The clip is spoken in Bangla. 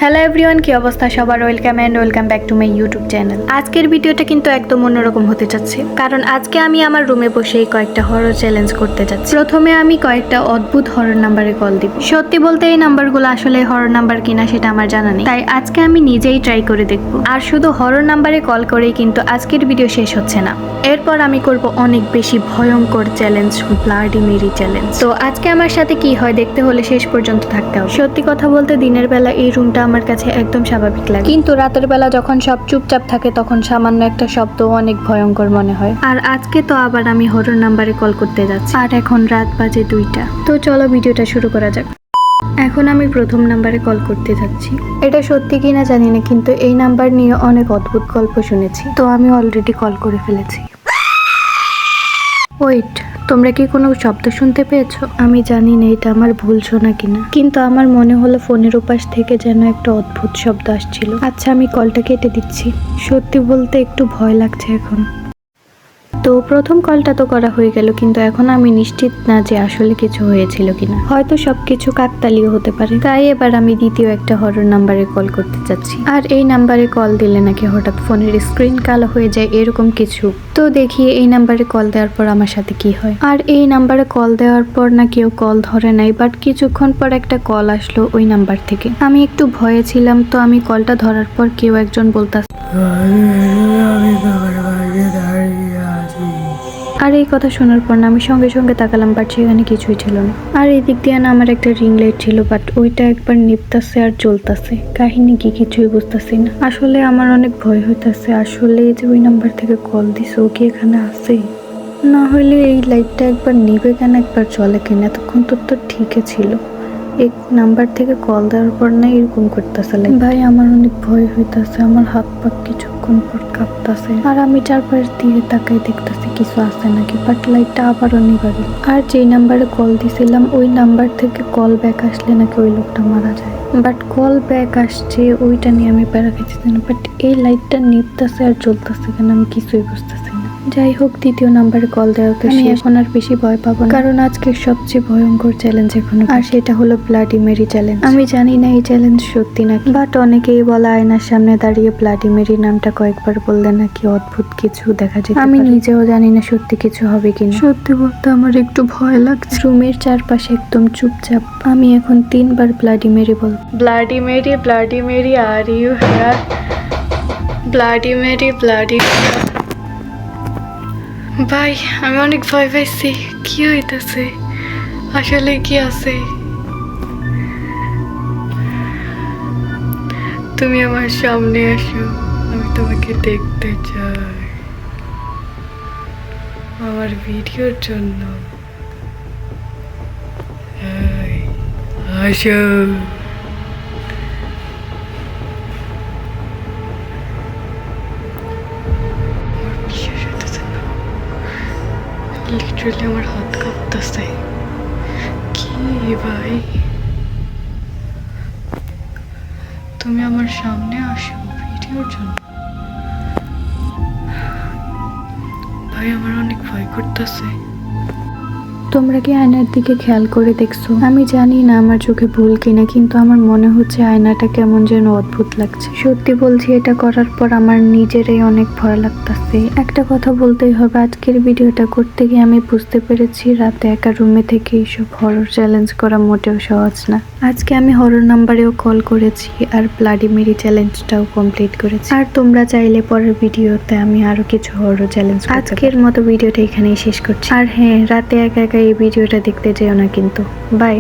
হ্যালো এভরিওয়ান, কি অবস্থা সবার? Welcome back to my YouTube channel. আজকের ভিডিওটা কিন্তু একদম অন্যরকম হতে যাচ্ছে, কারণ আজকে আমি আমার রুমে বসেই কয়েকটা হরর চ্যালেঞ্জ করতে যাচ্ছি। প্রথমে আমি কয়েকটা অদ্ভুত হরর নাম্বারে কল দিব। সত্যি বলতে এই নাম্বারগুলো আসলে হরর নাম্বার কিনা সেটা আমার জানা নেই, তাই আজকে আমি নিজেই ট্রাই করে দেখব। আর শুধু হরর নাম্বারে কল করেই কিন্তু আজকের ভিডিও শেষ হচ্ছে না। এরপর আমি করব অনেক বেশি ভয়ঙ্কর চ্যালেঞ্জ, ব্লাডি মেরি চ্যালেঞ্জ। তো আজকে আমার সাথে কি হয় দেখতে হলে শেষ পর্যন্ত থাকতে হবে। সত্যি কথা বলতে দিনের বেলা এই রুমটা আমার কাছে একদম স্বাভাবিক লাগে, কিন্তু রাতের বেলা যখন সব চুপচাপ থাকে তখন সামান্য একটা শব্দ অনেক ভয়ঙ্কর মনে হয়। আর আজকে তো আবার আমি হরর নাম্বারে কল করতে যাচ্ছি, আর এখন রাত বাজে 2টা। তো চলো ভিডিওটা শুরু করা যাক। এখন আমি প্রথম নাম্বারে কল করতে যাচ্ছি। এটা সত্যি কিনা জানি না, কিন্তু এই নাম্বার নিয়ে অনেক অদ্ভুত গল্প শুনেছি, তো আমি অলরেডি কল করে ফেলেছি। ওয়েট, তোমরা কি কোনো শব্দ শুনতে পেয়েছো? আমি জানি না এটা আমার ভুল শোনা কিনা, কিন্তু আমার মনে হলো ফোনের উপাস থেকে যেন একটা অদ্ভুত শব্দ আসছিল। আচ্ছা, আমি কলটা কেটে দিচ্ছি। সত্যি বলতে একটু ভয় লাগছে এখন। তো প্রথম কলটা তো করা হয়ে গেল, কিন্তু এখন আমি নিশ্চিত না যে আসলে কিছু হয়েছিল কিনা। হয়তো সবকিছু কাকতালীয় হতে পারে। তাই এবার আমি দ্বিতীয় একটা হরর নাম্বারে কল করতে চাচ্ছি। আর এই নাম্বারে কল দিলে নাকি হঠাৎ ফোনের স্ক্রিন কালো হয়ে যায়, এরকম কিছু। তো দেখি এই নাম্বারে কল দেওয়ার পর আমার সাথে কি হয়। আর এই নাম্বারে কল দেওয়ার পর না কেউ কল ধরে নাই, বাট কিছুক্ষণ পর একটা কল আসলো ওই নাম্বার থেকে। আমি একটু ভয়ে ছিলাম, তো আমি কলটা ধরার পর কেউ একজন বলতাছে, আর এই কথা শোনার পর না আমি সঙ্গে সঙ্গে তাকালাম, বাট সেখানে কিছুই ছিল না। আর এই দিক দিয়ে না আমার একটা রিং লাইট ছিল, বাট ওইটা একবার নিপতাছে আর জ্বলতাছে। কাহিনী কি কিছুই বুঝতেছি না। আসলে আমার অনেক ভয় হইতাছে। আসলে যে ওই নাম্বার থেকে কল দিছে ও কি এখানে আছে? না হলে এই লাইটটা একবার নিবে কেন, একবার চলে কেন? এতক্ষণ তো ঠিকই ছিল। এক নাম্বার থেকে কল দেওয়ার পর না এরকম করতেছে। ভাই, আমার অনেক ভয় হইতাছে। আমার হাত পা কিছুক্ষণ পর কাঁপতাছে। আর আমি চারপাশ দিয়ে তাকাই দেখতেছি কিছু আছে নাকি, বাট লাইটটা আবারও নিভা গেল। আর যেই নাম্বারে কল দিছিলাম ওই নাম্বার থেকে কল ব্যাক আসলে নাকি ওই লোকটা মারা যায়। বাট কল ব্যাক আসছে ওইটা নিয়ে আমি প্যারা খাইতেছি না, বাট এই লাইটটা নিভতেছে আর জ্বলতেছে কেন আমি কিছুই বুঝতেছি না। যাই হোক, দ্বিতীয় নাম্বারে কল দেওয়া তো আমি এখন আর বেশি ভয় পাবো না, কারণ আজকে সবচেয়ে ভয়ঙ্কর চ্যালেঞ্জ এখনো, আর সেটা হলো ব্লাডি মেরি চ্যালেঞ্জ। আমি জানি না এই চ্যালেঞ্জ সত্যি নাকি, বাট অনেকেই বলে আয়নার সামনে দাঁড়িয়ে ব্লাডি মেরি নামটা কয়েকবার বললে নাকি অদ্ভুত কিছু দেখা যায়। আমি নিজেও জানি না সত্যি কিছু হবে কিনা। সত্যি বলতে আমার একটু ভয় লাগছে। রুমের চারপাশে একদম চুপচাপ। আমি এখন 3বার ব্লাডি মেরি বল। Bloody Mary are you here? Bloody Mary. ভাই, আমি অনেক ভয় পাইছি। কি হইতাছে? আসলে কি আছে? তুমি আমার সামনে আসো, আমি তোমাকে দেখতে চাই আমার ভিডিওর জন্য। আসো। লিটারালি আমার হাত কাঁপতেছে। কি ভাই, তুমি আমার সামনে আসো ভিডিওর জন্য। ভাই, আমার অনেক ভয় করতেছে। তোমরা কি আয়নার দিকে খেয়াল করে দেখছো? আমি জানি না আমার চোখে ভুল কিনা, কিন্তু আমার মনে হচ্ছে আয়নাটা কেমন যেন অদ্ভুত লাগছে। সত্যি বলছি, এটা করার পর আমার নিজেরই অনেক ভয় লাগতেছে। একটা কথা বলতেই হবে, আজকের ভিডিওটা করতে গিয়ে আমি বুঝতে পেরেছি রাতে একা রুমে থেকে এইসব হরর চ্যালেঞ্জ করা মোটেও সহজ না। আজকে আমি হরর নাম্বারেও কল করেছি আর ব্লাডি মেরি চ্যালেঞ্জটাও কমপ্লিট করেছি। আর তোমরা চাইলে পরের ভিডিওতে আমি আরো কিছু হরর চ্যালেঞ্জ করতে পারি। আজকের মতো ভিডিওটা এখানেই শেষ করছি। আর হ্যাঁ, রাতে একা একা এই ভিডিওটা দেখতে যেও না কিন্তু। বাই।